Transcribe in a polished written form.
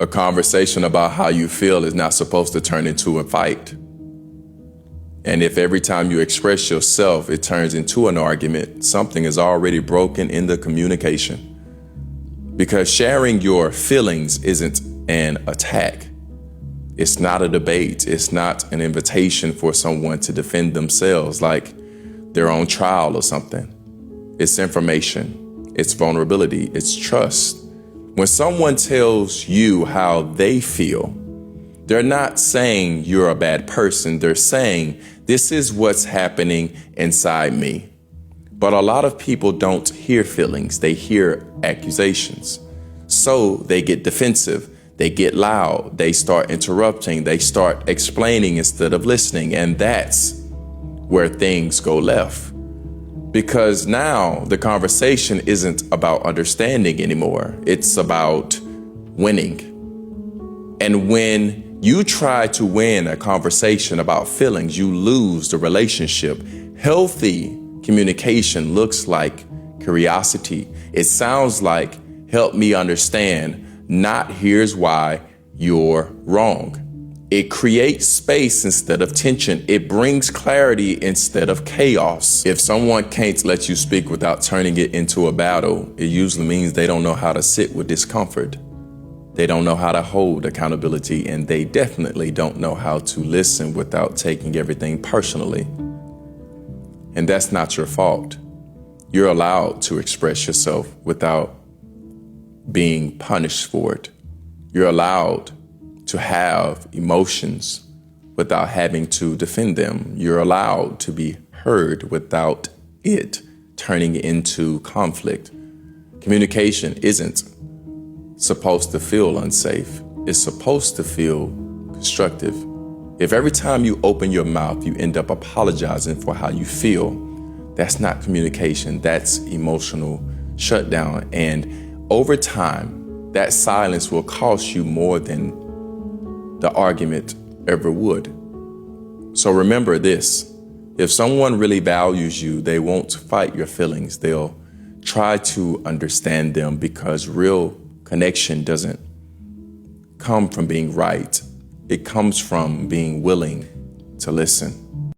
A conversation about how you feel is not supposed to turn into a fight. And if every time you express yourself, it turns into an argument, something is already broken in the communication. Because sharing your feelings isn't an attack. It's not a debate. It's not an invitation for someone to defend themselves like they're on trial or something. It's information. It's vulnerability. It's trust. When someone tells you how they feel, they're not saying you're a bad person. They're saying, this is what's happening inside me. But a lot of people don't hear feelings. They hear accusations. So they get defensive. They get loud. They start interrupting. They start explaining instead of listening. And that's where things go left. Because now the conversation isn't about understanding anymore. It's about winning. And when you try to win a conversation about feelings, you lose the relationship. Healthy communication looks like curiosity. It sounds like, help me understand, not here's why you're wrong. It creates space instead of tension. It brings clarity instead of chaos. If someone can't let you speak without turning it into a battle, it usually means they don't know how to sit with discomfort. They don't know how to hold accountability, and they definitely don't know how to listen without taking everything personally. And that's not your fault. You're allowed to express yourself without being punished for it. You're allowed to have emotions without having to defend them. You're allowed to be heard without it turning into conflict. Communication isn't supposed to feel unsafe. It's supposed to feel constructive. If every time you open your mouth, you end up apologizing for how you feel, that's not communication, that's emotional shutdown. And over time, that silence will cost you more than the argument ever would. So remember this, if someone really values you, they won't fight your feelings. They'll try to understand them, because real connection doesn't come from being right. It comes from being willing to listen.